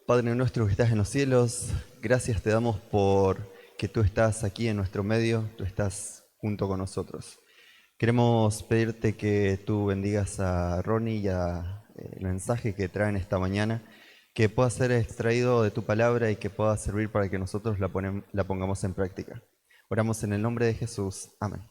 Padre nuestro que estás en los cielos, gracias te damos por que tú estás aquí en nuestro medio, tú estás junto con nosotros. Queremos pedirte que tú bendigas a Ronnie y a el mensaje que traen esta mañana, que pueda ser extraído de tu palabra y que pueda servir para que nosotros la pongamos en práctica. Oramos en el nombre de Jesús. Amén.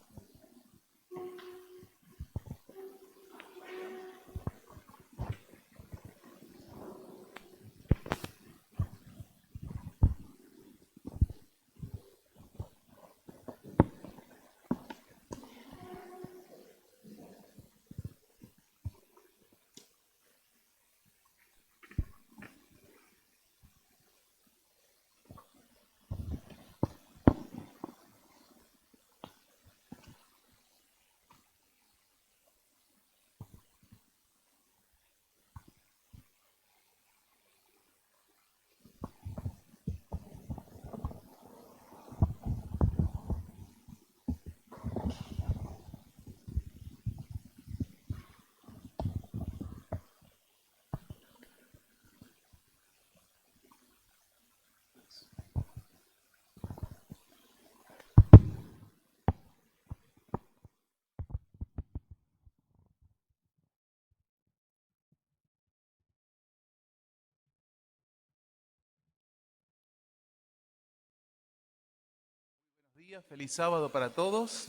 Feliz sábado para todos.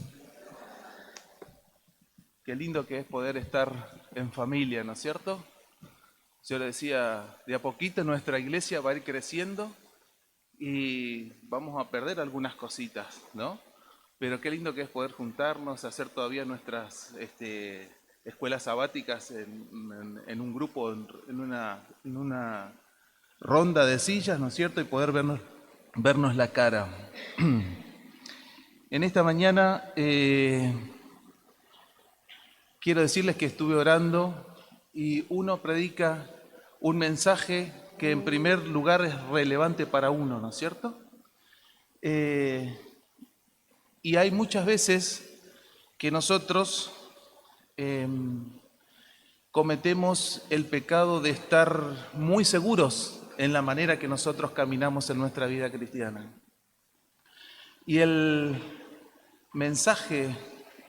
Qué lindo que es poder estar en familia, ¿no es cierto? Yo le decía, de a poquito nuestra iglesia va a ir creciendo y vamos a perder algunas cositas, ¿no? Pero qué lindo que es poder juntarnos, hacer todavía nuestras escuelas sabáticas en un grupo, en una ronda de sillas, ¿no es cierto? Y poder vernos la cara. En esta mañana quiero decirles que estuve orando y uno predica un mensaje que en primer lugar es relevante para uno, ¿no es cierto? Y hay muchas veces que nosotros cometemos el pecado de estar muy seguros en la manera que nosotros caminamos en nuestra vida cristiana. Y el mensaje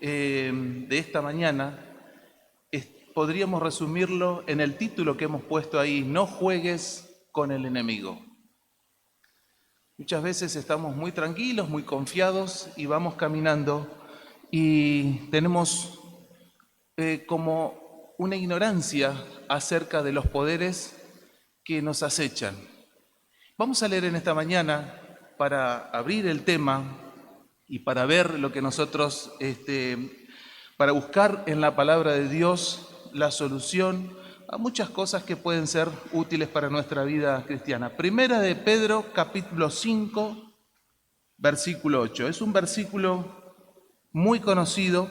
de esta mañana podríamos resumirlo en el título que hemos puesto ahí: no juegues con el enemigo. Muchas veces estamos muy tranquilos, muy confiados y vamos caminando y tenemos como una ignorancia acerca de los poderes que nos acechan. Vamos a leer en esta mañana para abrir el tema y para ver lo que nosotros, para buscar en la palabra de Dios la solución a muchas cosas que pueden ser útiles para nuestra vida cristiana. Primera de Pedro, capítulo 5, versículo 8. Es un versículo muy conocido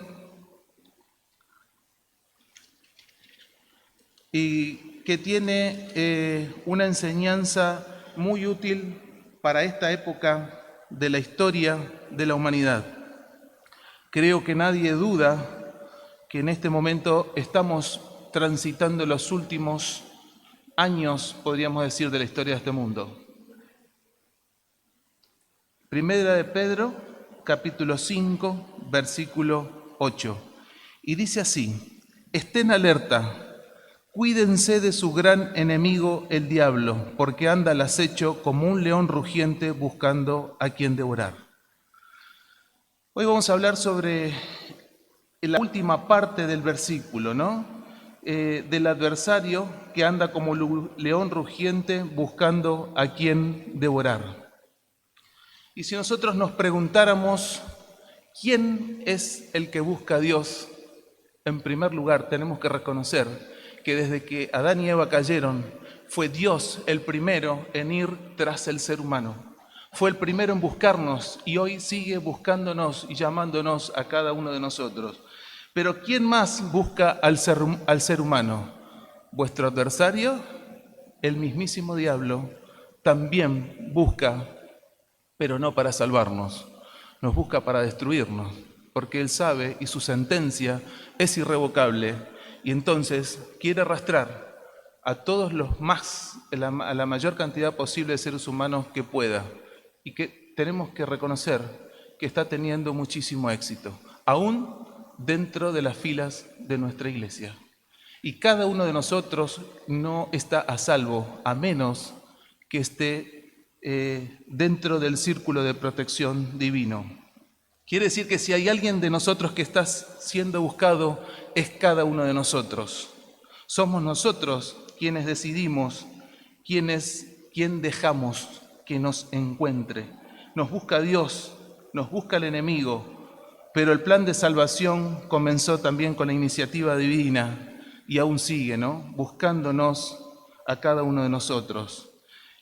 y que tiene una enseñanza muy útil para esta época de la historia de la humanidad. Creo que nadie duda que en este momento estamos transitando los últimos años, podríamos decir, de la historia de este mundo. Primera de Pedro, capítulo 5, versículo 8. Y dice así: estén alerta, cuídense de su gran enemigo el diablo, porque anda al acecho como un león rugiente buscando a quien devorar. Hoy vamos a hablar sobre la última parte del versículo, ¿no? Del adversario que anda como león rugiente buscando a quien devorar. Y si nosotros nos preguntáramos quién es el que busca a Dios, en primer lugar tenemos que reconocer que desde que Adán y Eva cayeron, fue Dios el primero en ir tras el ser humano. Fue el primero en buscarnos y hoy sigue buscándonos y llamándonos a cada uno de nosotros. Pero ¿quién más busca al ser humano? Vuestro adversario, el mismísimo diablo, también busca, pero no para salvarnos, nos busca para destruirnos, porque Él sabe y su sentencia es irrevocable, y entonces quiere arrastrar a todos los más, a la mayor cantidad posible de seres humanos que pueda, y que tenemos que reconocer que está teniendo muchísimo éxito, aún dentro de las filas de nuestra iglesia. Y cada uno de nosotros no está a salvo, a menos que esté dentro del círculo de protección divino. Quiere decir que si hay alguien de nosotros que está siendo buscado, es cada uno de nosotros. Somos nosotros quienes decidimos quién dejamos que nos encuentre. Nos busca Dios, nos busca el enemigo, pero el plan de salvación comenzó también con la iniciativa divina y aún sigue, ¿no? Buscándonos a cada uno de nosotros.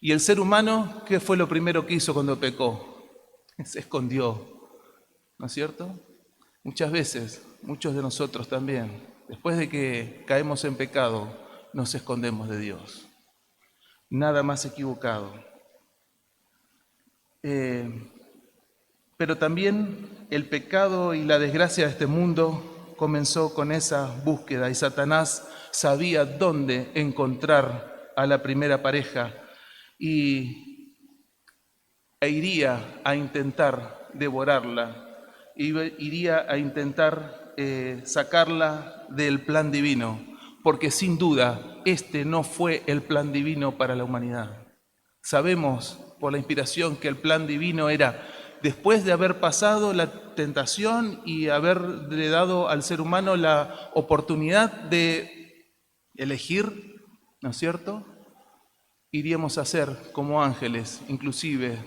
Y el ser humano, ¿qué fue lo primero que hizo cuando pecó? Se escondió, ¿no es cierto? Muchas veces, muchos de nosotros también, después de que caemos en pecado, nos escondemos de Dios. Nada más equivocado. Pero también el pecado y la desgracia de este mundo comenzó con esa búsqueda, y Satanás sabía dónde encontrar a la primera pareja e iría a intentar devorarla, iría a intentar sacarla del plan divino, porque sin duda este no fue el plan divino para la humanidad. Sabemos por la inspiración que el plan divino era, después de haber pasado la tentación y haberle dado al ser humano la oportunidad de elegir, ¿no es cierto?, iríamos a ser como ángeles, inclusive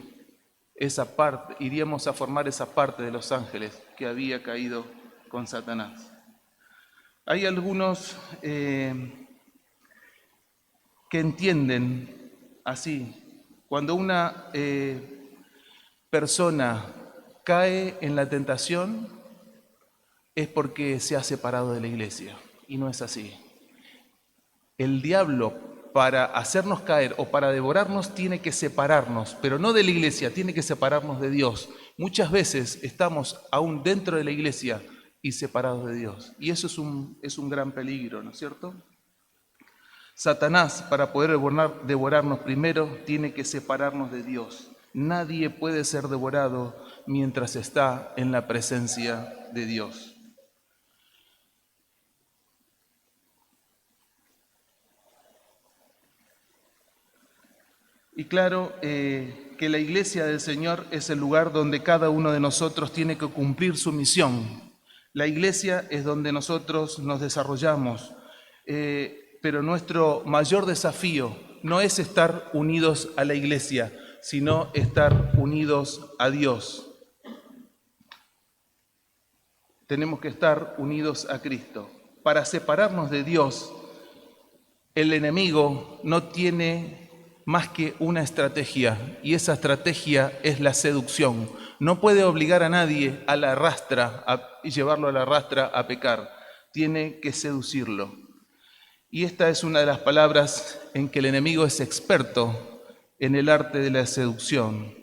esa parte, iríamos a formar esa parte de los ángeles que había caído con Satanás. Hay algunos que entienden así: cuando una persona cae en la tentación es porque se ha separado de la iglesia, y no es así. El diablo, para hacernos caer o para devorarnos, tiene que separarnos, pero no de la iglesia, tiene que separarnos de Dios. Muchas veces estamos aún dentro de la iglesia y separados de Dios, y eso es un gran peligro, ¿no es cierto? Satanás, para poder devorarnos primero, tiene que separarnos de Dios. Nadie puede ser devorado mientras está en la presencia de Dios. Y claro que la iglesia del Señor es el lugar donde cada uno de nosotros tiene que cumplir su misión. La iglesia es donde nosotros nos desarrollamos, pero nuestro mayor desafío no es estar unidos a la iglesia, sino estar unidos a Dios. Tenemos que estar unidos a Cristo. Para separarnos de Dios, el enemigo no tiene más que una estrategia, y esa estrategia es la seducción. No puede obligar a nadie a la rastra y llevarlo a la rastra a pecar. Tiene que seducirlo. Y esta es una de las palabras en que el enemigo es experto en el arte de la seducción.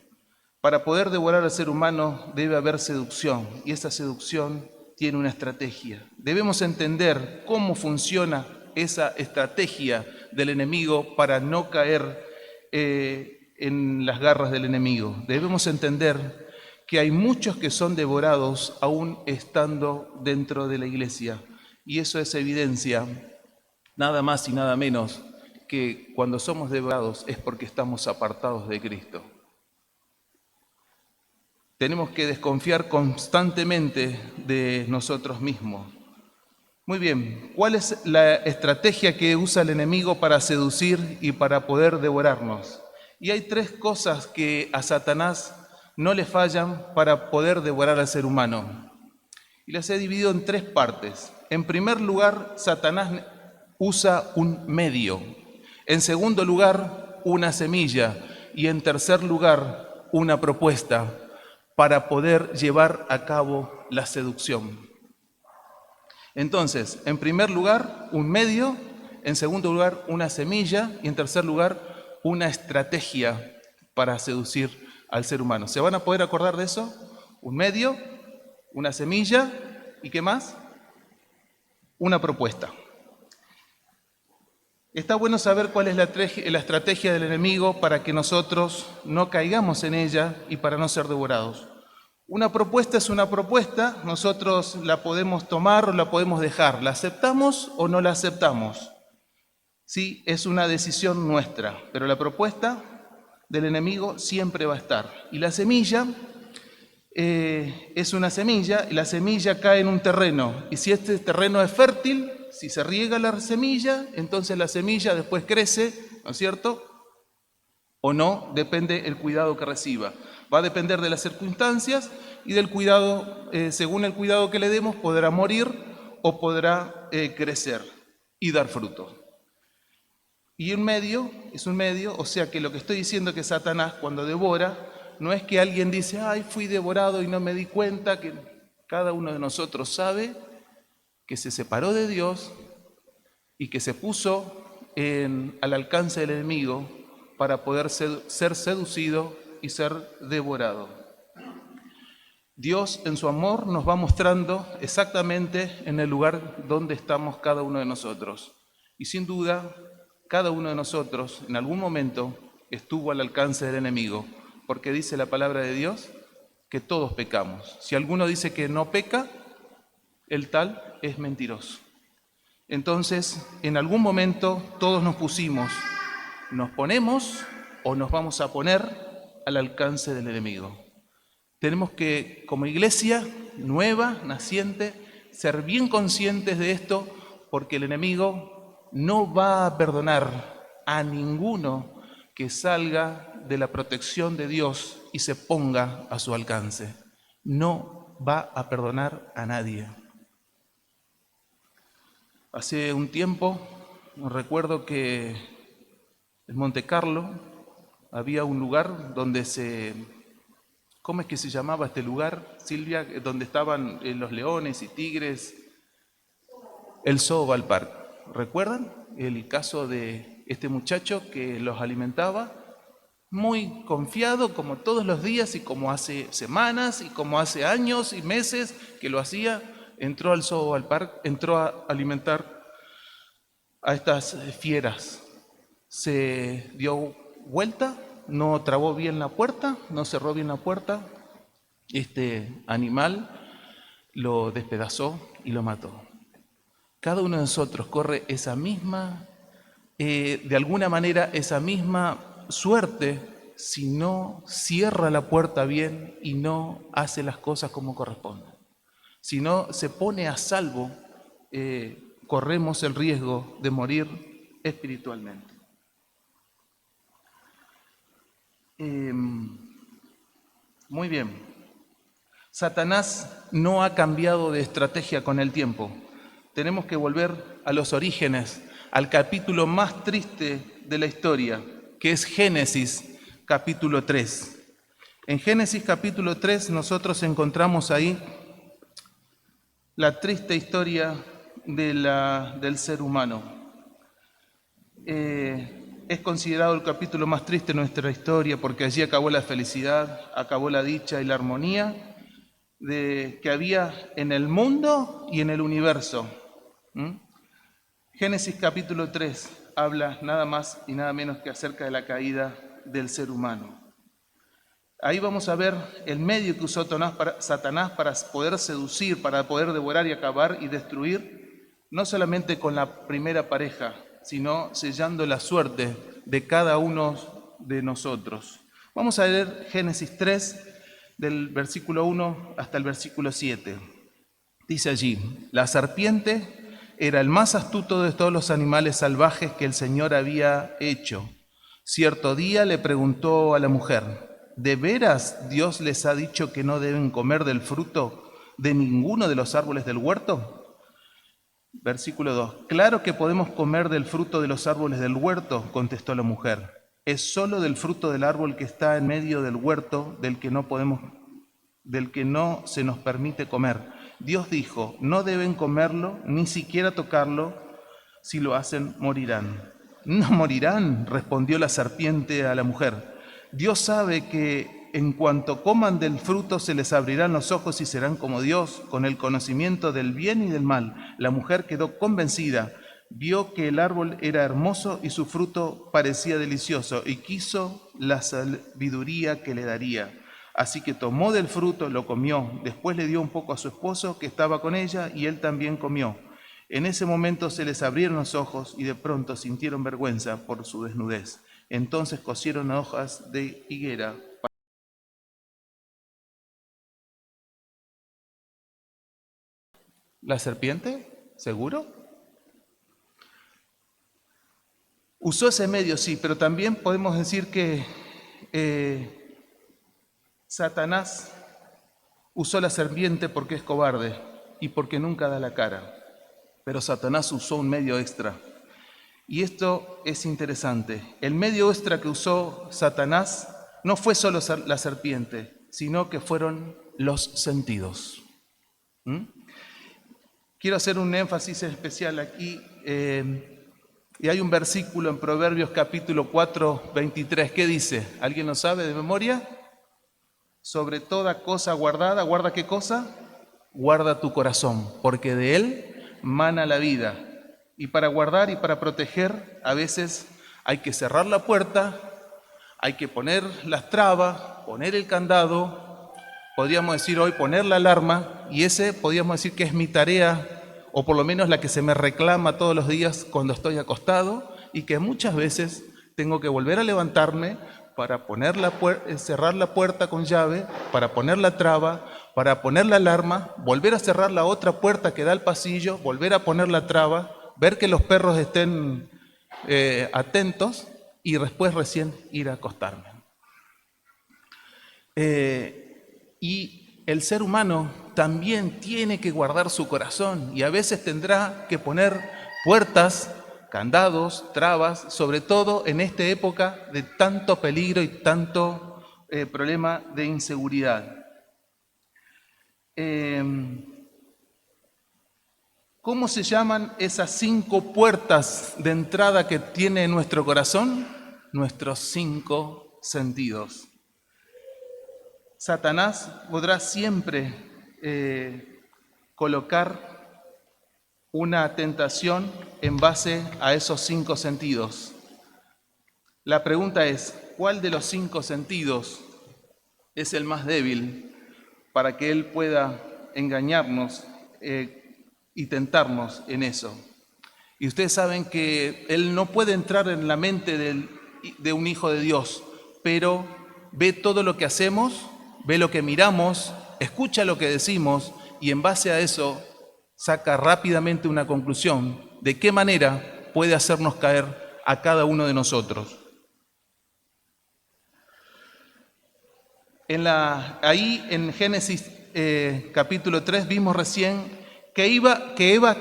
Para poder devorar al ser humano debe haber seducción, y esa seducción tiene una estrategia. Debemos entender cómo funciona esa estrategia del enemigo para no caer en las garras del enemigo. Debemos entender que hay muchos que son devorados aún estando dentro de la iglesia, y eso es evidencia, nada más y nada menos, que cuando somos devorados es porque estamos apartados de Cristo. Tenemos que desconfiar constantemente de nosotros mismos. Muy bien, ¿cuál es la estrategia que usa el enemigo para seducir y para poder devorarnos? Y hay tres cosas que a Satanás no le fallan para poder devorar al ser humano. Y las he dividido en tres partes. En primer lugar, Satanás usa un medio. En segundo lugar, una semilla. Y en tercer lugar, una propuesta para poder llevar a cabo la seducción. Entonces, en primer lugar, un medio, en segundo lugar, una semilla, y en tercer lugar, una estrategia para seducir al ser humano. ¿Se van a poder acordar de eso? Un medio, una semilla, ¿y qué más? Una propuesta. Está bueno saber cuál es la estrategia del enemigo para que nosotros no caigamos en ella y para no ser devorados. Una propuesta es una propuesta, nosotros la podemos tomar o la podemos dejar, la aceptamos o no la aceptamos. Sí, es una decisión nuestra, pero la propuesta del enemigo siempre va a estar. Y la semilla es una semilla, y la semilla cae en un terreno. Y si este terreno es fértil, si se riega la semilla, entonces la semilla después crece, ¿no es cierto? O no, depende del cuidado que reciba. Va a depender de las circunstancias y del cuidado, según el cuidado que le demos, podrá morir o podrá crecer y dar fruto. Y un medio es un medio, o sea que lo que estoy diciendo que Satanás cuando devora, no es que alguien dice, ay, fui devorado y no me di cuenta, que cada uno de nosotros sabe que se separó de Dios y que se puso al alcance del enemigo para poder ser seducido y ser devorado. Dios en su amor nos va mostrando exactamente en el lugar donde estamos cada uno de nosotros. Y sin duda, cada uno de nosotros en algún momento estuvo al alcance del enemigo, porque dice la palabra de Dios que todos pecamos. Si alguno dice que no peca, el tal es mentiroso. Entonces, en algún momento todos nos ponemos o nos vamos a poner al alcance del enemigo. Tenemos que, como iglesia nueva, naciente, ser bien conscientes de esto, porque el enemigo no va a perdonar a ninguno que salga de la protección de Dios y se ponga a su alcance. No va a perdonar a nadie. Hace un tiempo, recuerdo que en Monte Carlo había un lugar donde ¿cómo es que se llamaba este lugar, Silvia? Donde estaban los leones y tigres, el Zoo Ballpark. ¿Recuerdan el caso de este muchacho que los alimentaba? Muy confiado, como todos los días y como hace semanas y como hace años y meses que lo hacía, entró al Zoo Ballpark, entró a alimentar a estas fieras. Se dio vuelta, no trabó bien la puerta, no cerró bien la puerta. Este animal lo despedazó y lo mató. Cada uno de nosotros corre esa misma, de alguna manera, esa misma suerte si no cierra la puerta bien y no hace las cosas como corresponde. Si no se pone a salvo, corremos el riesgo de morir espiritualmente. Muy bien. Satanás no ha cambiado de estrategia con el tiempo. Tenemos que volver a los orígenes, al capítulo más triste de la historia, que es Génesis capítulo 3. En Génesis capítulo 3 nosotros encontramos ahí la triste historia del ser humano. Es considerado el capítulo más triste de nuestra historia porque allí acabó la felicidad, acabó la dicha y la armonía que había en el mundo y en el universo. Génesis capítulo 3 habla nada más y nada menos que acerca de la caída del ser humano. Ahí vamos a ver el medio que usó Satanás para poder seducir, para poder devorar y acabar y destruir, no solamente con la primera pareja, sino sellando la suerte de cada uno de nosotros. Vamos a leer Génesis 3, del versículo 1 hasta el versículo 7. Dice allí: la serpiente era el más astuto de todos los animales salvajes que el Señor había hecho. Cierto día le preguntó a la mujer: ¿de veras Dios les ha dicho que no deben comer del fruto de ninguno de los árboles del huerto? Versículo 2. Claro que podemos comer del fruto de los árboles del huerto, contestó la mujer. Es solo del fruto del árbol que está en medio del huerto del que no se nos permite comer. Dios dijo: no deben comerlo, ni siquiera tocarlo, si lo hacen morirán. No morirán, respondió la serpiente a la mujer. Dios sabe que en cuanto coman del fruto se les abrirán los ojos y serán como Dios, con el conocimiento del bien y del mal. La mujer quedó convencida, vio que el árbol era hermoso y su fruto parecía delicioso, y quiso la sabiduría que le daría. Así que tomó del fruto, lo comió, después le dio un poco a su esposo que estaba con ella, y él también comió. En ese momento se les abrieron los ojos y de pronto sintieron vergüenza por su desnudez. Entonces cosieron hojas de higuera. ¿La serpiente? ¿Seguro? Usó ese medio, sí, pero también podemos decir que Satanás usó la serpiente porque es cobarde y porque nunca da la cara. Pero Satanás usó un medio extra. Y esto es interesante. El medio extra que usó Satanás no fue solo la serpiente, sino que fueron los sentidos. Quiero hacer un énfasis especial aquí. Y hay un versículo en Proverbios capítulo 4, 23. ¿Qué dice? ¿Alguien lo sabe de memoria? Sobre toda cosa guardada, ¿guarda qué cosa? Guarda tu corazón, porque de él mana la vida. Y para guardar y para proteger, a veces hay que cerrar la puerta, hay que poner las trabas, poner el candado, podríamos decir hoy poner la alarma, y ese podríamos decir que es mi tarea, o por lo menos la que se me reclama todos los días cuando estoy acostado, y que muchas veces tengo que volver a levantarme para poner cerrar la puerta con llave, para poner la traba, para poner la alarma, volver a cerrar la otra puerta que da al pasillo, volver a poner la traba, ver que los perros estén atentos y después recién ir a acostarme. Y el ser humano también tiene que guardar su corazón y a veces tendrá que poner puertas, candados, trabas, sobre todo en esta época de tanto peligro y tanto problema de inseguridad. ¿Cómo se llaman esas 5 puertas de entrada que tiene nuestro corazón? Nuestros 5 sentidos. Satanás podrá siempre colocar una tentación en base a esos 5 sentidos. La pregunta es, ¿cuál de los 5 sentidos es el más débil para que él pueda engañarnos y tentarnos en eso? Y ustedes saben que él no puede entrar en la mente de un hijo de Dios, pero ve todo lo que hacemos, ve lo que miramos, escucha lo que decimos y en base a eso saca rápidamente una conclusión de qué manera puede hacernos caer a cada uno de nosotros. Ahí en Génesis capítulo 3 vimos recién que Eva,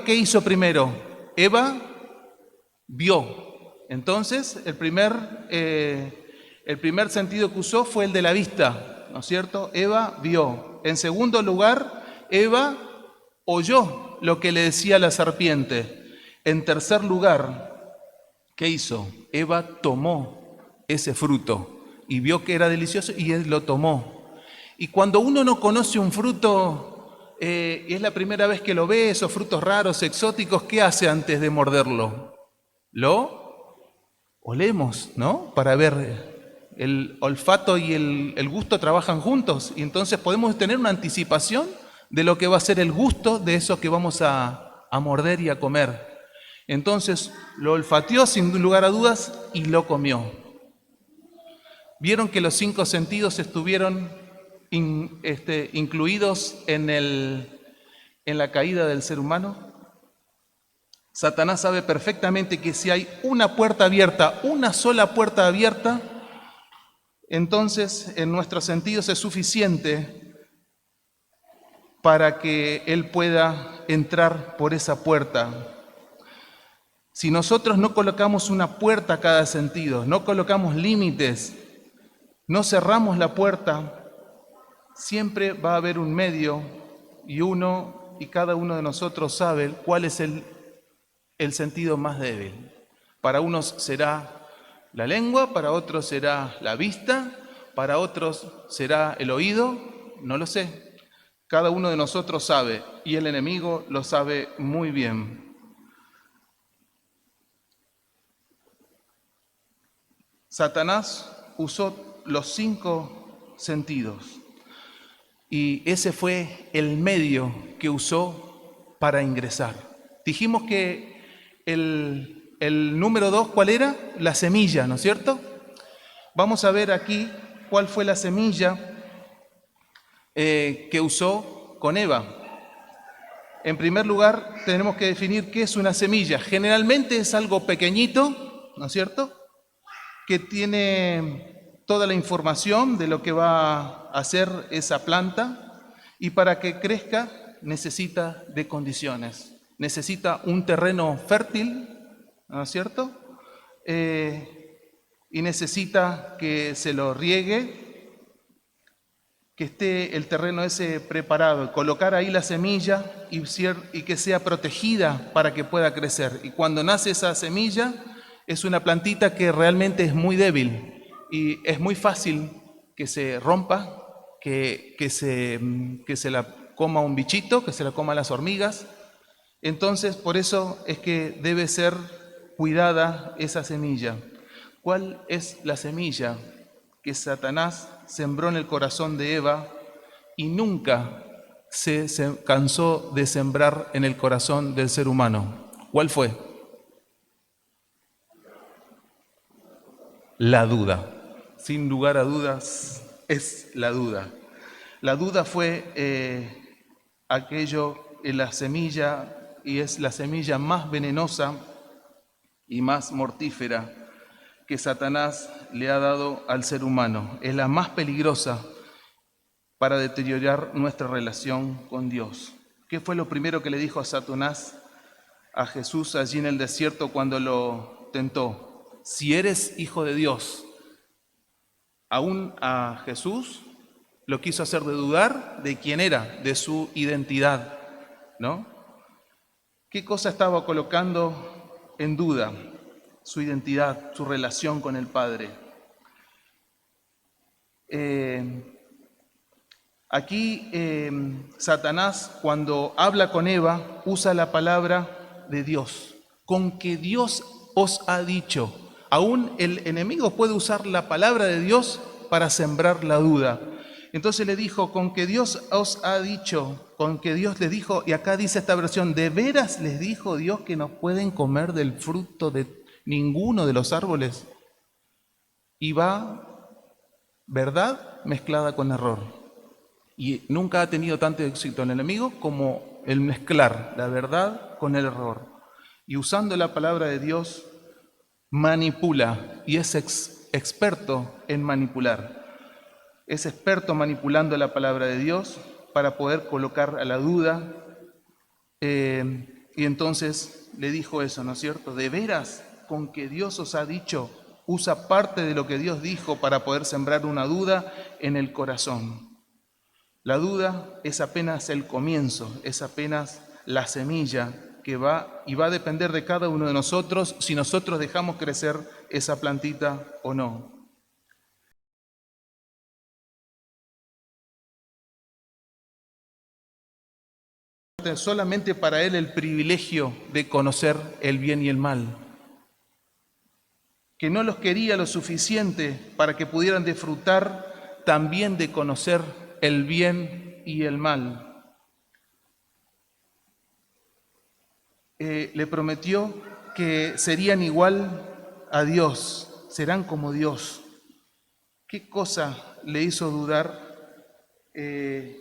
¿qué hizo primero? Eva vio. Entonces, el primer sentido que usó fue el de la vista, ¿no es cierto? Eva vio. En segundo lugar, Eva oyó lo que le decía la serpiente. En tercer lugar, ¿qué hizo? Eva tomó ese fruto y vio que era delicioso y él lo tomó. Y cuando uno no conoce un fruto y es la primera vez que lo ve, esos frutos raros, exóticos, ¿qué hace antes de morderlo? Lo olemos, ¿no? Para ver, el olfato y el gusto trabajan juntos y entonces podemos tener una anticipación de lo que va a ser el gusto de eso que vamos a morder y a comer. Entonces lo olfateó sin lugar a dudas y lo comió. ¿Vieron que los 5 sentidos estuvieron incluidos en la caída del ser humano? Satanás sabe perfectamente que si hay una puerta abierta, una sola puerta abierta, entonces en nuestros sentidos es suficiente para que él pueda entrar por esa puerta. Si nosotros no colocamos una puerta a cada sentido, no colocamos límites, no cerramos la puerta, siempre va a haber un medio y cada uno de nosotros sabe cuál es el sentido más débil. Para unos será la lengua, para otros será la vista, para otros será el oído, no lo sé. Cada uno de nosotros sabe y el enemigo lo sabe muy bien. Satanás usó los 5 sentidos y ese fue el medio que usó para ingresar. Dijimos que el número 2, ¿cuál era? La semilla, ¿no es cierto? Vamos a ver aquí cuál fue la semilla que usó con Eva. En primer lugar, tenemos que definir qué es una semilla. Generalmente es algo pequeñito, ¿no es cierto?, que tiene toda la información de lo que va a hacer esa planta, y para que crezca necesita de condiciones. Necesita un terreno fértil, ¿no es cierto?, y necesita que se lo riegue, que esté el terreno ese preparado, colocar ahí la semilla y que sea protegida para que pueda crecer. Y cuando nace esa semilla, es una plantita que realmente es muy débil y es muy fácil que se rompa, que se la coma un bichito, que se la coma las hormigas. Entonces, por eso es que debe ser cuidada esa semilla. ¿Cuál es la semilla que Satanás sembró en el corazón de Eva y nunca se cansó de sembrar en el corazón del ser humano? ¿Cuál fue? La duda. Sin lugar a dudas, es la duda. La duda fue la semilla, y es la semilla más venenosa y más mortífera que Satanás le ha dado al ser humano. Es la más peligrosa para deteriorar nuestra relación con Dios. ¿Qué fue lo primero que le dijo a Satanás a Jesús allí en el desierto cuando lo tentó? Si eres hijo de Dios. Aún a Jesús lo quiso hacer de dudar de quién era, de su identidad, ¿no? ¿Qué cosa estaba colocando en duda? Su identidad, su relación con el Padre. Aquí Satanás, cuando habla con Eva, usa la palabra de Dios. Con que Dios os ha dicho. Aún el enemigo puede usar la palabra de Dios para sembrar la duda. Entonces le dijo, con que Dios os ha dicho, con que Dios les dijo, y acá dice esta versión, ¿de veras les dijo Dios que no pueden comer del fruto de ninguno de los árboles? Y va verdad mezclada con error. Y nunca ha tenido tanto éxito el enemigo como el mezclar la verdad con el error. Y usando la palabra de Dios, manipula, y es experto en manipular. Es experto manipulando la palabra de Dios para poder colocar a la duda. Y entonces le dijo eso, ¿no es cierto? ¿De veras, con que Dios os ha dicho, usa parte de lo que Dios dijo para poder sembrar una duda en el corazón? La duda es apenas el comienzo, es apenas la semilla que va a depender de cada uno de nosotros si nosotros dejamos crecer esa plantita o no. Solamente para él el privilegio de conocer el bien y el mal, que no los quería lo suficiente para que pudieran disfrutar también de conocer el bien y el mal. Le prometió que serían igual a Dios, serán como Dios. ¿Qué cosa le hizo dudar? Les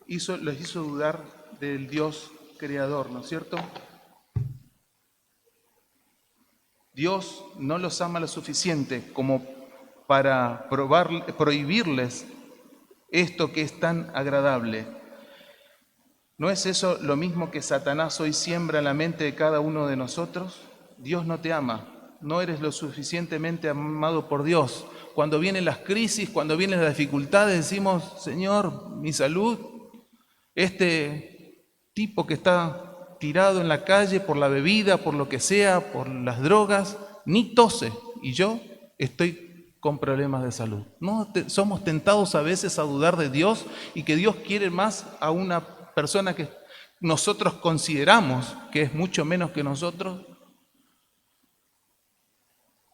hizo dudar del Dios creador, ¿no es cierto? Dios no los ama lo suficiente como para prohibirles esto que es tan agradable. ¿No es eso lo mismo que Satanás hoy siembra en la mente de cada uno de nosotros? Dios no te ama, no eres lo suficientemente amado por Dios. Cuando vienen las crisis, cuando vienen las dificultades, decimos, Señor, mi salud, este tipo que está tirado en la calle por la bebida, por lo que sea, por las drogas, ni tose, y yo estoy con problemas de salud. No, somos tentados a veces a dudar de Dios y que Dios quiere más a una persona que nosotros consideramos que es mucho menos que nosotros.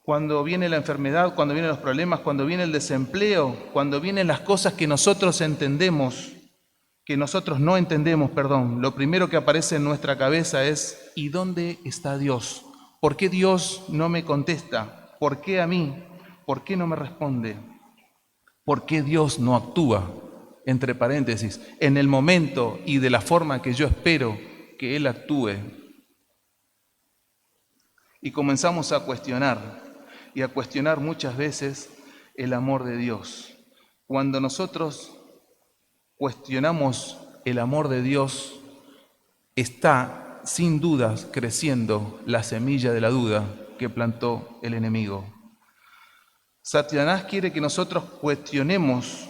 cuando viene la enfermedad, cuando vienen los problemas, cuando viene el desempleo, cuando vienen las cosas que nosotros entendemos, que nosotros no entendemos, perdón, lo primero que aparece en nuestra cabeza es: ¿y dónde está Dios? ¿Por qué Dios no me contesta? ¿Por qué a mí? ¿Por qué no me responde? ¿Por qué Dios no actúa? Entre paréntesis, en el momento y de la forma que yo espero que Él actúe. Y comenzamos a cuestionar, y a cuestionar muchas veces el amor de Dios. Cuando nosotros cuestionamos el amor de Dios, está sin dudas creciendo la semilla de la duda que plantó el enemigo. Satanás quiere que nosotros cuestionemos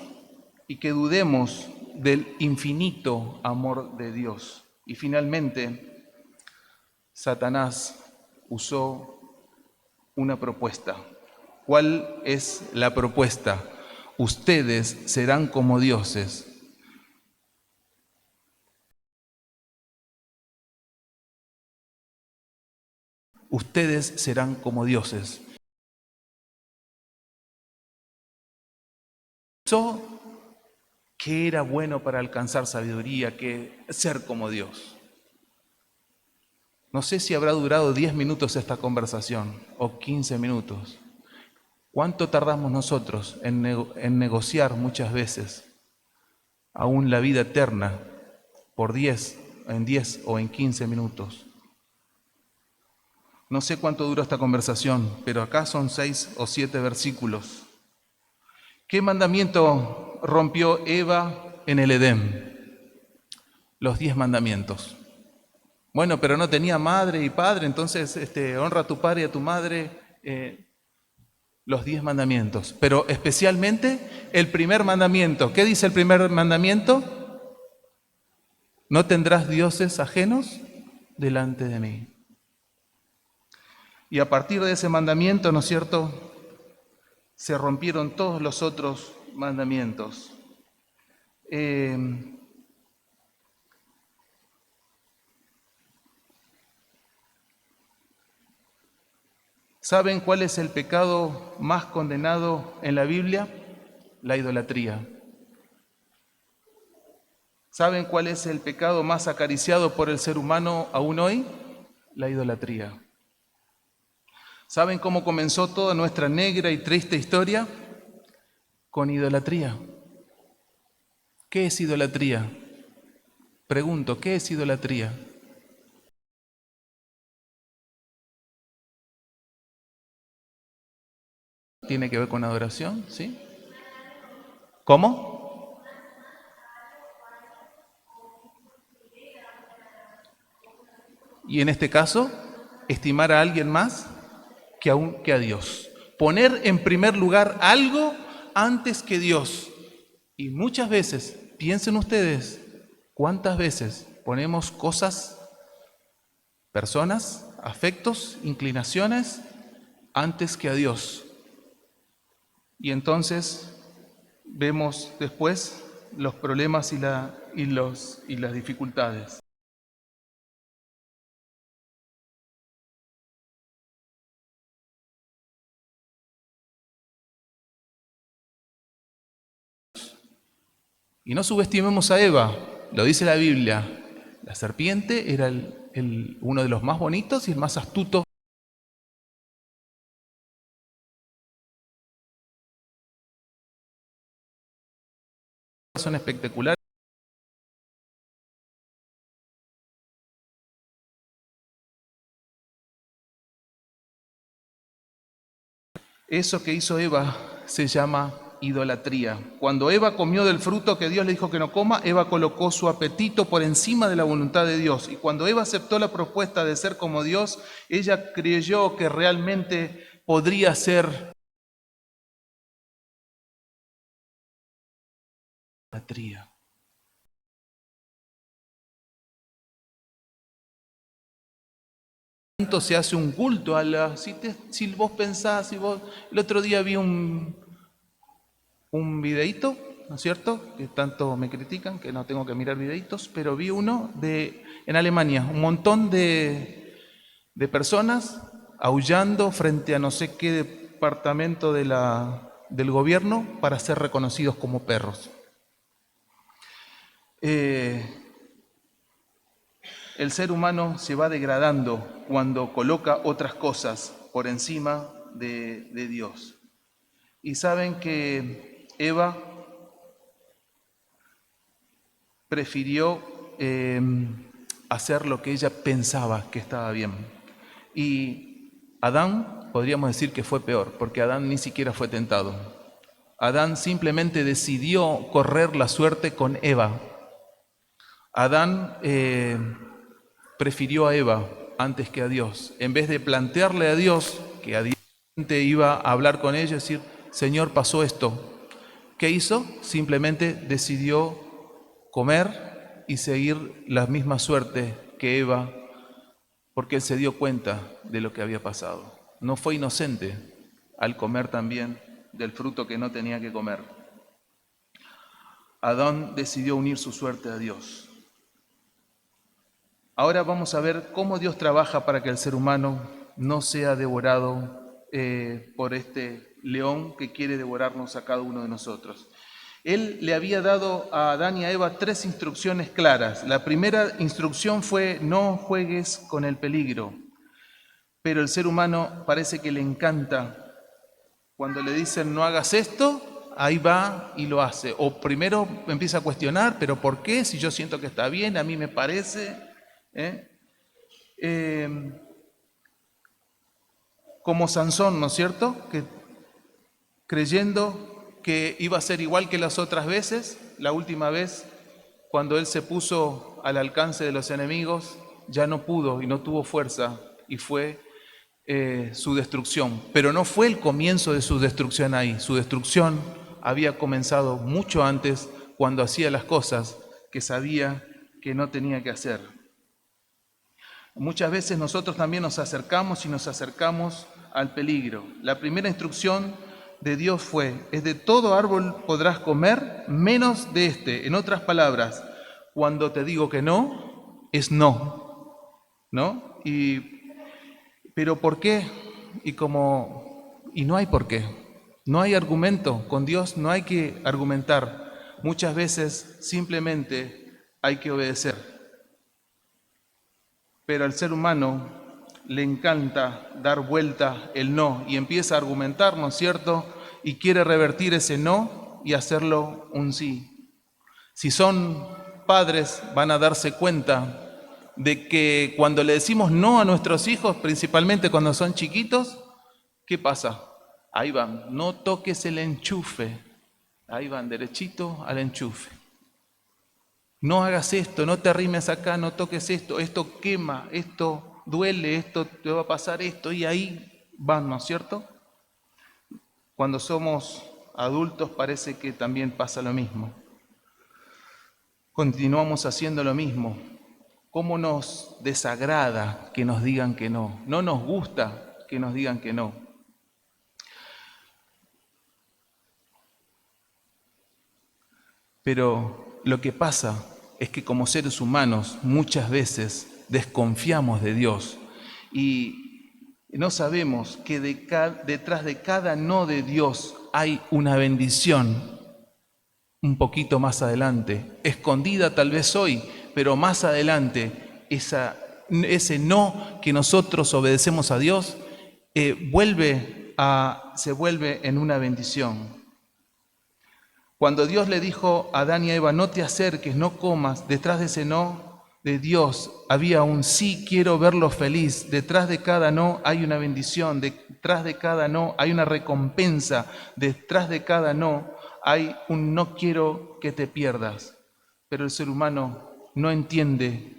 y que dudemos del infinito amor de Dios. Y finalmente, Satanás usó una propuesta. ¿Cuál es la propuesta? Ustedes serán como dioses. Ustedes serán como dioses. Pensó que era bueno para alcanzar sabiduría, que ser como Dios. No sé si habrá durado 10 minutos esta conversación o 15 minutos. ¿Cuánto tardamos nosotros en negociar muchas veces aún la vida eterna por 10 o en 15 minutos? No sé cuánto duró esta conversación, pero acá son 6 o 7 versículos. ¿Qué mandamiento rompió Eva en el Edén? Los 10 mandamientos. Bueno, pero no tenía madre y padre, entonces honra a tu padre y a tu madre. Los 10 mandamientos, pero especialmente el primer mandamiento. ¿Qué dice el primer mandamiento? No tendrás dioses ajenos delante de mí. Y a partir de ese mandamiento, ¿no es cierto?, se rompieron todos los otros mandamientos. ¿Saben cuál es el pecado más condenado en la Biblia? La idolatría. ¿Saben cuál es el pecado más acariciado por el ser humano aún hoy? La idolatría. ¿Saben cómo comenzó toda nuestra negra y triste historia? Con idolatría. ¿Qué es idolatría? Pregunto, ¿qué es idolatría? ¿Tiene que ver con adoración? ¿Sí? ¿Cómo? Y en este caso, estimar a alguien más que a Dios. Poner en primer lugar algo antes que Dios. Y muchas veces, piensen ustedes, ¿cuántas veces ponemos cosas, personas, afectos, inclinaciones antes que a Dios? Y entonces vemos después los problemas y las dificultades. Y no subestimemos a Eva, lo dice la Biblia. La serpiente era uno de los más bonitos y el más astuto. Son espectaculares. Eso que hizo Eva se llama idolatría. Cuando Eva comió del fruto que Dios le dijo que no coma, Eva colocó su apetito por encima de la voluntad de Dios. Y cuando Eva aceptó la propuesta de ser como Dios, ella creyó que realmente podría ser idolatría. Se hace un culto a la... Si vos pensás, el otro día vi un videíto, ¿no es cierto?, que tanto me critican, que no tengo que mirar videitos, pero vi uno en Alemania, un montón de personas aullando frente a no sé qué departamento del gobierno para ser reconocidos como perros. El ser humano se va degradando cuando coloca otras cosas por encima de Dios. Y saben que Eva prefirió hacer lo que ella pensaba que estaba bien. Y Adán, podríamos decir que fue peor, porque Adán ni siquiera fue tentado. Adán simplemente decidió correr la suerte con Eva. Adán prefirió a Eva antes que a Dios. En vez de plantearle a Dios, que a Dios iba a hablar con ella y decir, Señor, pasó esto. ¿Qué hizo? Simplemente decidió comer y seguir la misma suerte que Eva, porque él se dio cuenta de lo que había pasado. No fue inocente al comer también del fruto que no tenía que comer. Adán decidió unir su suerte a Dios. Ahora vamos a ver cómo Dios trabaja para que el ser humano no sea devorado por este león que quiere devorarnos a cada uno de nosotros. Él le había dado a Adán y a Eva 3 instrucciones claras. La primera instrucción fue: no juegues con el peligro. Pero el ser humano parece que le encanta. Cuando le dicen no hagas esto, ahí va y lo hace. O primero empieza a cuestionar, pero ¿por qué? Si yo siento que está bien, a mí me parece. Como Sansón, ¿no es cierto? Que creyendo que iba a ser igual que las otras veces, la última vez, cuando él se puso al alcance de los enemigos, ya no pudo y no tuvo fuerza y fue su destrucción. Pero no fue el comienzo de su destrucción ahí. Su destrucción había comenzado mucho antes, cuando hacía las cosas que sabía que no tenía que hacer. Muchas veces nosotros también nos acercamos al peligro. La primera instrucción de Dios es: de todo árbol podrás comer, menos de este. En otras palabras, cuando te digo que no, es no, ¿no? Pero ¿por qué? Y no hay por qué. No hay argumento. Con Dios no hay que argumentar. Muchas veces simplemente hay que obedecer. Pero al ser humano le encanta dar vuelta el no y empieza a argumentar, ¿no es cierto? Y quiere revertir ese no y hacerlo un sí. Si son padres, van a darse cuenta de que cuando le decimos no a nuestros hijos, principalmente cuando son chiquitos, ¿qué pasa? Ahí van, no toques el enchufe. Ahí van, derechito al enchufe. No hagas esto, no te arrimes acá, no toques esto quema, esto duele, esto te va a pasar esto, y ahí van, ¿no es cierto? Cuando somos adultos parece que también pasa lo mismo. Continuamos haciendo lo mismo. ¿Cómo nos desagrada que nos digan que no? No nos gusta que nos digan que no. Pero lo que pasa es que como seres humanos muchas veces desconfiamos de Dios y no sabemos que detrás de cada no de Dios hay una bendición un poquito más adelante, escondida tal vez hoy, pero más adelante ese no que nosotros obedecemos a Dios se vuelve en una bendición. Cuando Dios le dijo a Adán y a Eva, no te acerques, no comas, detrás de ese no de Dios había un sí, quiero verlo feliz. Detrás de cada no hay una bendición, detrás de cada no hay una recompensa, detrás de cada no hay un no quiero que te pierdas. Pero el ser humano no entiende,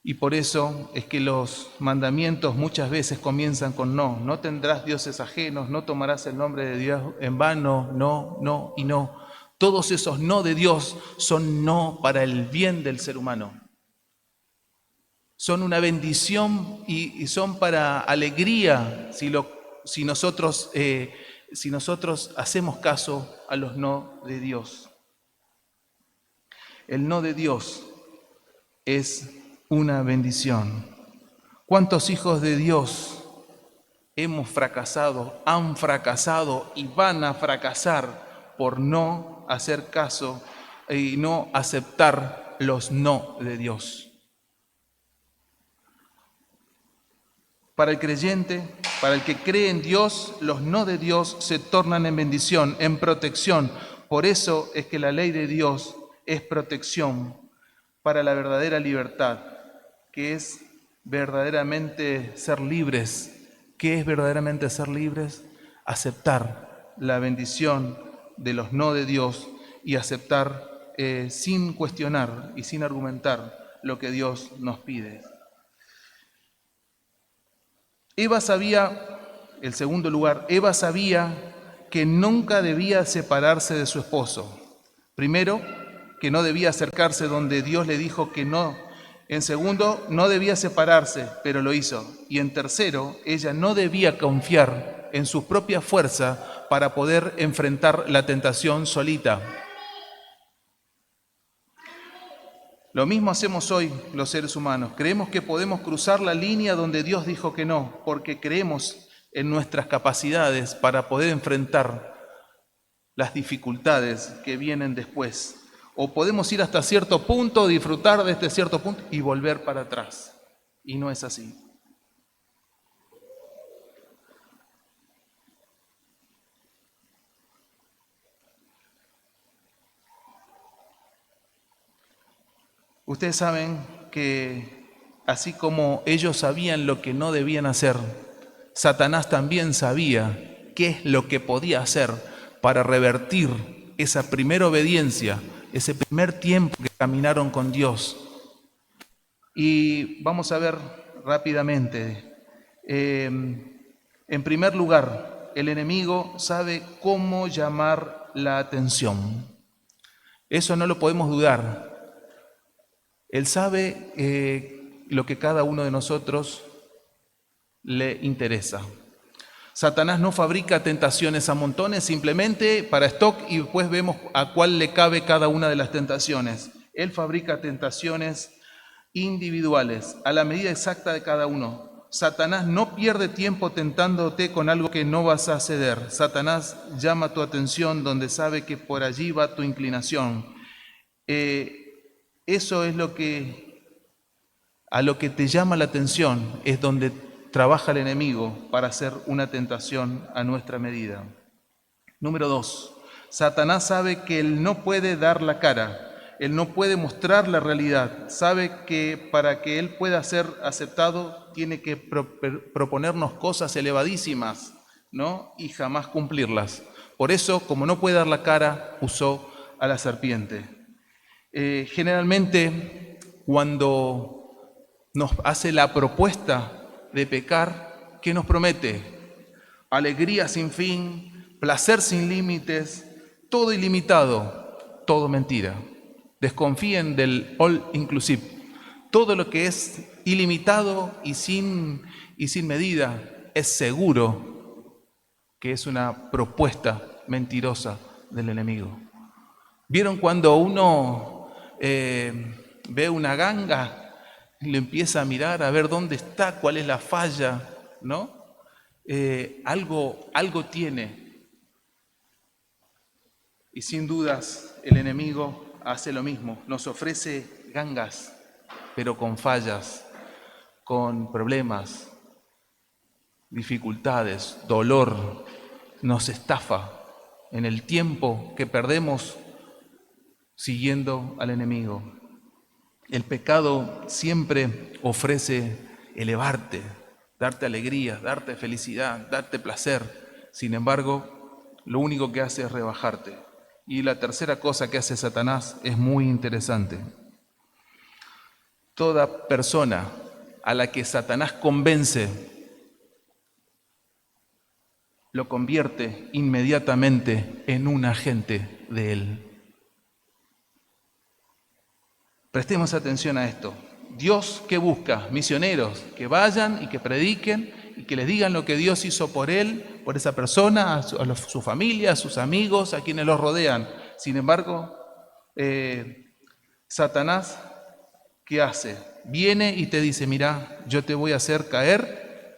y por eso es que los mandamientos muchas veces comienzan con no. No tendrás dioses ajenos, no tomarás el nombre de Dios en vano, no, no y no. Todos esos no de Dios son no para el bien del ser humano. Son una bendición y son para alegría si nosotros hacemos caso a los no de Dios. El no de Dios es una bendición. ¿Cuántos hijos de Dios hemos fracasado, han fracasado y van a fracasar por no hacer caso y no aceptar los no de Dios. Para el creyente, para el que cree en Dios, los no de Dios se tornan en bendición, en protección. Por eso es que la ley de Dios es protección para la verdadera libertad, que es verdaderamente ser libres. ¿Qué es verdaderamente ser libres? Aceptar la bendición de los no de Dios y aceptar sin cuestionar y sin argumentar lo que Dios nos pide. Eva sabía, en segundo lugar, Eva sabía que nunca debía separarse de su esposo. Primero, que no debía acercarse donde Dios le dijo que no. En segundo, no debía separarse, pero lo hizo. Y en tercero, ella no debía confiar en su propia fuerza para poder enfrentar la tentación solita. Lo mismo hacemos hoy los seres humanos. Creemos que podemos cruzar la línea donde Dios dijo que no, porque creemos en nuestras capacidades para poder enfrentar las dificultades que vienen después. O podemos ir hasta cierto punto, disfrutar de este cierto punto y volver para atrás. Y no es así. Ustedes saben que así como ellos sabían lo que no debían hacer, Satanás también sabía qué es lo que podía hacer para revertir esa primera obediencia, ese primer tiempo que caminaron con Dios. Y vamos a ver rápidamente. En primer lugar, el enemigo sabe cómo llamar la atención. Eso no lo podemos dudar. Él sabe lo que cada uno de nosotros le interesa. Satanás no fabrica tentaciones a montones simplemente para stock y después vemos a cuál le cabe cada una de las tentaciones. Él fabrica tentaciones individuales a la medida exacta de cada uno. Satanás no pierde tiempo tentándote con algo que no vas a ceder. Satanás llama tu atención donde sabe que por allí va tu inclinación. Eso es a lo que te llama la atención, es donde trabaja el enemigo para hacer una tentación a nuestra medida. Número 2, Satanás sabe que él no puede dar la cara, él no puede mostrar la realidad, sabe que para que él pueda ser aceptado tiene que proponernos cosas elevadísimas, ¿no? Y jamás cumplirlas. Por eso, como no puede dar la cara, usó a la serpiente. Generalmente, cuando nos hace la propuesta de pecar, ¿qué nos promete? Alegría sin fin, placer sin límites, todo ilimitado, todo mentira. Desconfíen del all inclusive. Todo lo que es ilimitado y sin medida es seguro que es una propuesta mentirosa del enemigo. ¿Vieron cuando uno ve una ganga y le empieza a mirar a ver dónde está, cuál es la falla, ¿no? Algo tiene. Y sin dudas el enemigo hace lo mismo, nos ofrece gangas, pero con fallas, con problemas, dificultades, dolor, nos estafa en el tiempo que perdemos siguiendo al enemigo. El pecado siempre ofrece elevarte, darte alegría, darte felicidad, darte placer. Sin embargo, lo único que hace es rebajarte. Y la tercera cosa que hace Satanás es muy interesante. Toda persona a la que Satanás convence, lo convierte inmediatamente en un agente de él. Prestemos atención a esto. Dios, ¿qué busca? Misioneros que vayan y que prediquen y que les digan lo que Dios hizo por él, por esa persona, a su familia, a sus amigos, a quienes los rodean. Sin embargo, Satanás, ¿qué hace? Viene y te dice, mira, yo te voy a hacer caer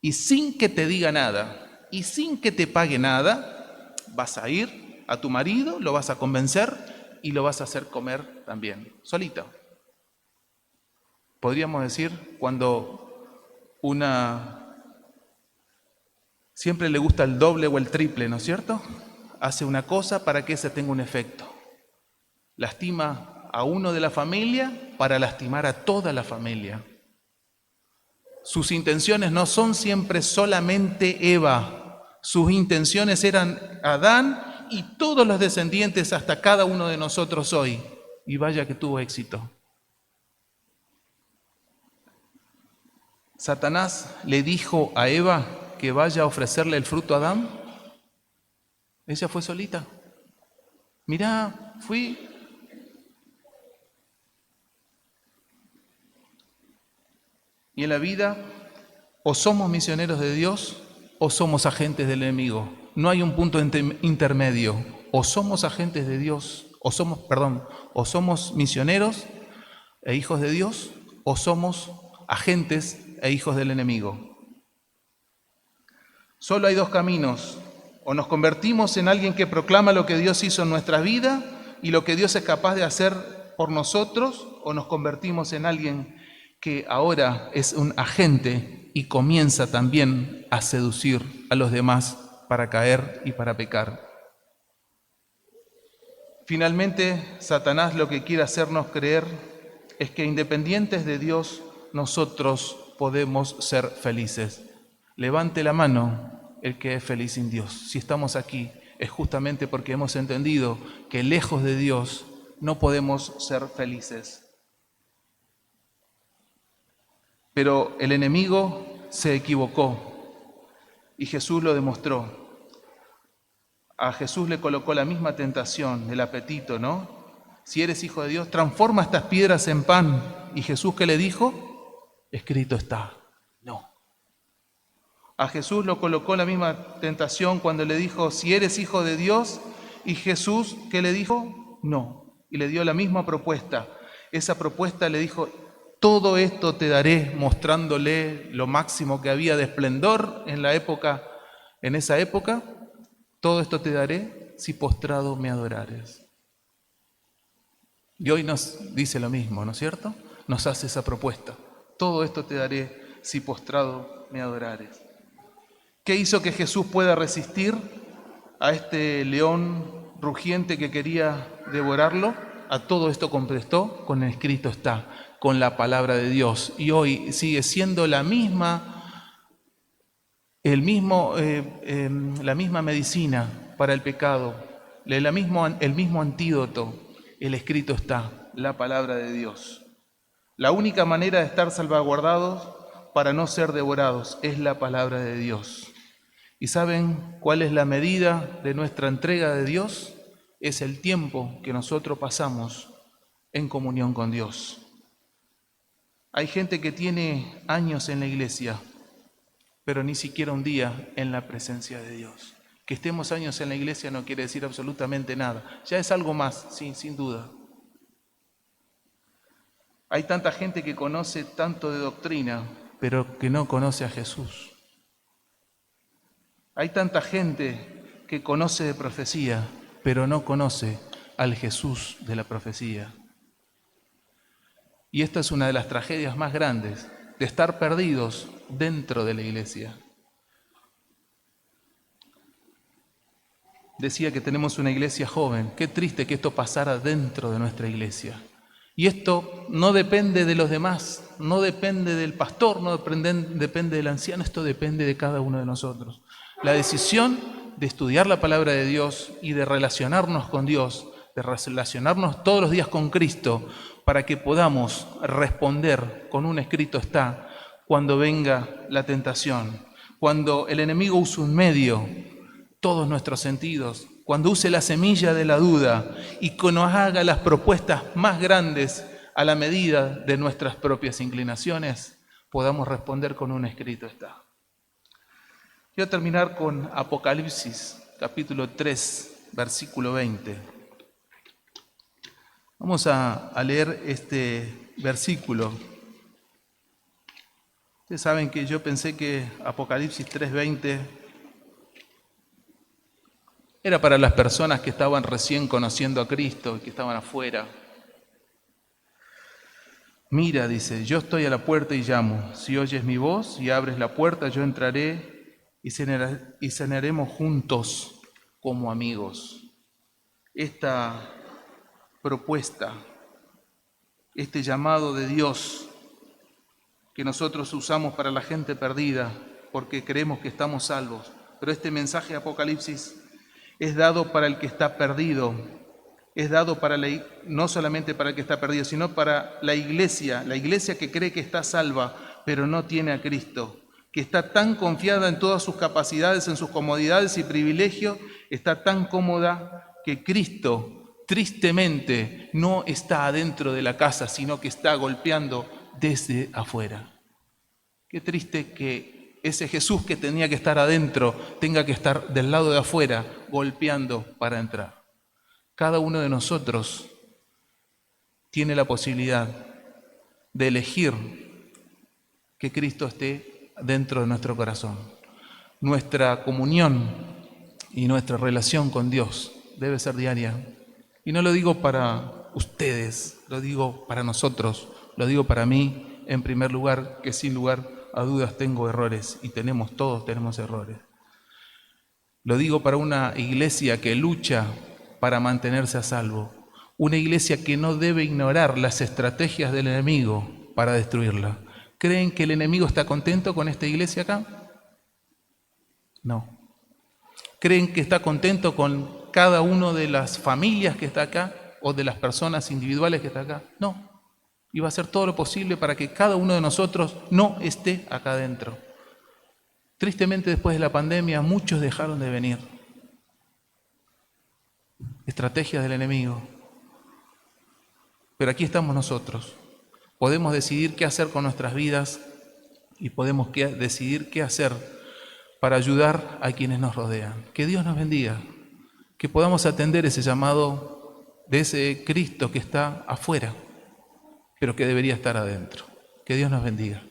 y sin que te diga nada, y sin que te pague nada, vas a ir a tu marido, lo vas a convencer y lo vas a hacer comer también, solita. Podríamos decir, cuando siempre le gusta el doble o el triple, ¿no es cierto? Hace una cosa para que ese tenga un efecto. Lastima a uno de la familia para lastimar a toda la familia. Sus intenciones no son siempre solamente Eva. Sus intenciones eran Adán y todos los descendientes hasta cada uno de nosotros hoy. Y vaya que tuvo éxito. Satanás le dijo a Eva que vaya a ofrecerle el fruto a Adán. Ella fue solita. Mirá, fui. Y en la vida, o somos misioneros de Dios o somos agentes del enemigo. No hay un punto intermedio. O somos agentes de Dios, o somos misioneros e hijos de Dios, o somos agentes e hijos del enemigo. Solo hay dos caminos. O nos convertimos en alguien que proclama lo que Dios hizo en nuestra vida y lo que Dios es capaz de hacer por nosotros, o nos convertimos en alguien que ahora es un agente y comienza también a seducir a los demás para caer y para pecar. Finalmente, Satanás lo que quiere hacernos creer es que independientes de Dios, nosotros podemos ser felices. Levante la mano el que es feliz sin Dios. Si estamos aquí, es justamente porque hemos entendido que lejos de Dios no podemos ser felices. Pero el enemigo se equivocó y Jesús lo demostró. A Jesús le colocó la misma tentación, el apetito, ¿no? Si eres hijo de Dios, transforma estas piedras en pan. ¿Y Jesús qué le dijo? Escrito está. No. A Jesús lo colocó la misma tentación cuando le dijo, si eres hijo de Dios, y Jesús, ¿qué le dijo? No. Y le dio la misma propuesta. Esa propuesta le dijo, todo esto te daré, mostrándole lo máximo que había de esplendor en esa época, todo esto te daré si postrado me adorares. Y hoy nos dice lo mismo, ¿no es cierto? Nos hace esa propuesta. Todo esto te daré si postrado me adorares. ¿Qué hizo que Jesús pueda resistir a este león rugiente que quería devorarlo? A todo esto contestó, con el escrito está, con la palabra de Dios. Y hoy sigue siendo la misma medicina para el pecado, el mismo antídoto. El escrito está, la palabra de Dios. La única manera de estar salvaguardados para no ser devorados es la palabra de Dios. ¿Y saben cuál es la medida de nuestra entrega de Dios? Es el tiempo que nosotros pasamos en comunión con Dios. Hay gente que tiene años en la iglesia, pero ni siquiera un día en la presencia de Dios. Que estemos años en la iglesia no quiere decir absolutamente nada. Ya es algo más, sí, sin duda. Hay tanta gente que conoce tanto de doctrina, pero que no conoce a Jesús. Hay tanta gente que conoce de profecía, pero no conoce al Jesús de la profecía. Y esta es una de las tragedias más grandes, de estar perdidos dentro de la iglesia. Decía que tenemos una iglesia joven. Qué triste que esto pasara dentro de nuestra iglesia. Y esto no depende de los demás, no depende del pastor, no depende del anciano, esto depende de cada uno de nosotros. La decisión de estudiar la palabra de Dios y de relacionarnos con Dios, de relacionarnos todos los días con Cristo, para que podamos responder con un escrito está, cuando venga la tentación, cuando el enemigo use un medio, todos nuestros sentidos, cuando use la semilla de la duda y que nos haga las propuestas más grandes a la medida de nuestras propias inclinaciones, podamos responder con un escrito está. Quiero terminar con Apocalipsis, capítulo 3, versículo 20. Vamos a leer este versículo. Ustedes saben que yo pensé que Apocalipsis 3:20 era para las personas que estaban recién conociendo a Cristo y que estaban afuera. Mira, dice, yo estoy a la puerta y llamo. Si oyes mi voz y abres la puerta, yo entraré y cenaremos juntos como amigos. Esta propuesta, este llamado de Dios que nosotros usamos para la gente perdida porque creemos que estamos salvos, pero este mensaje de Apocalipsis es dado para el que está perdido, es dado para no solamente para el que está perdido, sino para la iglesia que cree que está salva, pero no tiene a Cristo, que está tan confiada en todas sus capacidades, en sus comodidades y privilegios, está tan cómoda que Cristo, tristemente, no está adentro de la casa, sino que está golpeando desde afuera. Qué triste que ese Jesús que tenía que estar adentro tenga que estar del lado de afuera golpeando para entrar. Cada uno de nosotros tiene la posibilidad de elegir que Cristo esté dentro de nuestro corazón. Nuestra comunión y nuestra relación con Dios debe ser diaria. Y no lo digo para ustedes, lo digo para nosotros, lo digo para mí en primer lugar, que sin lugar a dudas tengo errores y todos tenemos errores. Lo digo para una iglesia que lucha para mantenerse a salvo, una iglesia que no debe ignorar las estrategias del enemigo para destruirla. ¿Creen que el enemigo está contento con esta iglesia acá? No. ¿Creen que está contento con cada una de las familias que está acá o de las personas individuales que está acá? No. Y va a hacer todo lo posible para que cada uno de nosotros no esté acá adentro. Tristemente, después de la pandemia, muchos dejaron de venir. Estrategias del enemigo. Pero aquí estamos nosotros. Podemos decidir qué hacer con nuestras vidas y podemos decidir qué hacer para ayudar a quienes nos rodean. Que Dios nos bendiga. Que podamos atender ese llamado de ese Cristo que está afuera, pero que debería estar adentro. Que Dios nos bendiga.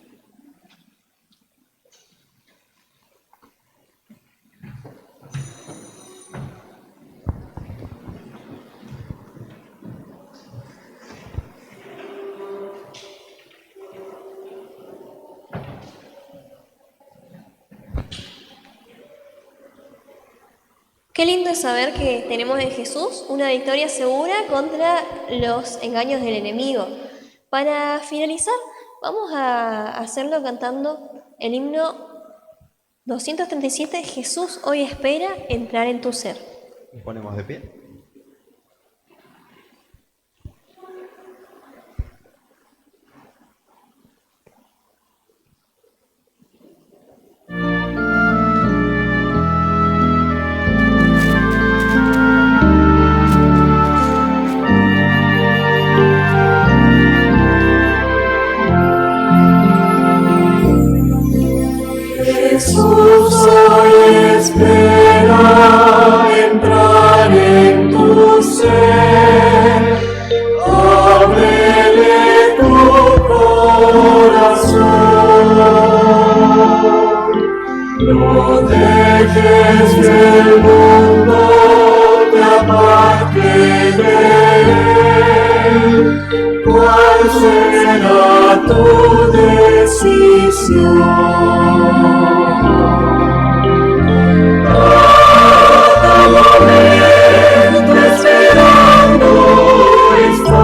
Qué lindo es saber que tenemos en Jesús una victoria segura contra los engaños del enemigo. Para finalizar, vamos a hacerlo cantando el himno 237, Jesús hoy espera entrar en tu ser. Nos ponemos de pie. Jesús hoy espera entrar en tu ser, ábrele tu corazón, no dejes que el mundo te aparte de él. ¿Cuál será tu decisión? Esperando está,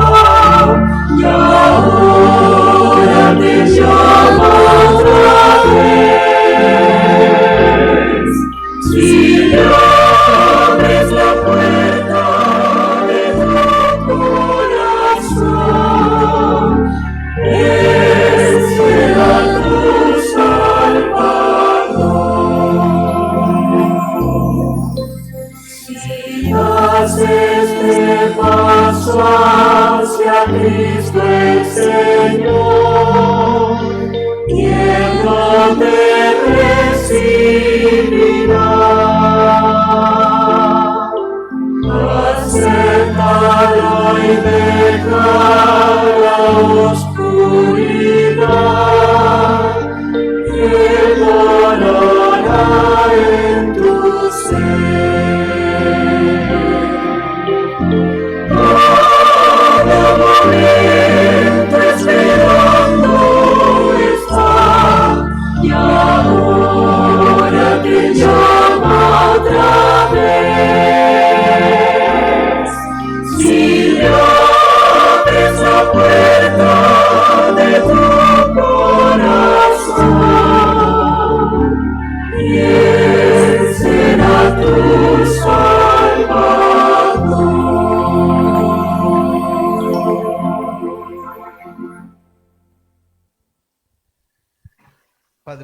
y ahora te llama otra vez. Si abres la puerta de tu corazón, Él será tu Salvador. Si haces este paso hacia Cristo el Señor, tierno te recibirá. Acéptalo y deja la oscuridad,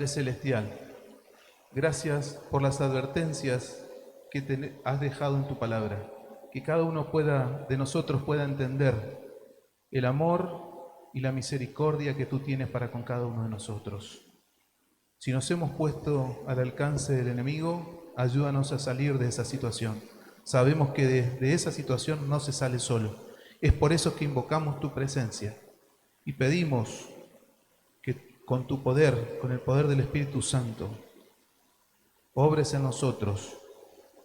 Padre Celestial, gracias por las advertencias que has dejado en tu palabra, que cada uno de nosotros pueda entender el amor y la misericordia que tú tienes para con cada uno de nosotros. Si nos hemos puesto al alcance del enemigo, ayúdanos a salir de esa situación. Sabemos que de esa situación no se sale solo. Es por eso que invocamos tu presencia y pedimos que con tu poder, con el poder del Espíritu Santo, obres en nosotros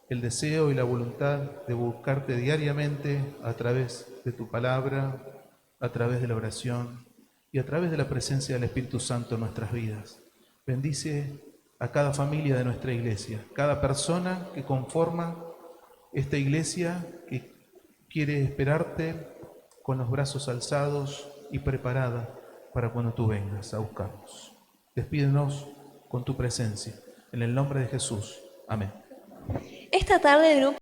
el deseo y la voluntad de buscarte diariamente a través de tu palabra, a través de la oración y a través de la presencia del Espíritu Santo en nuestras vidas. Bendice a cada familia de nuestra iglesia, cada persona que conforma esta iglesia que quiere esperarte con los brazos alzados y preparada para cuando tú vengas a buscarnos. Despídenos con tu presencia. En el nombre de Jesús. Amén. Esta tarde el grupo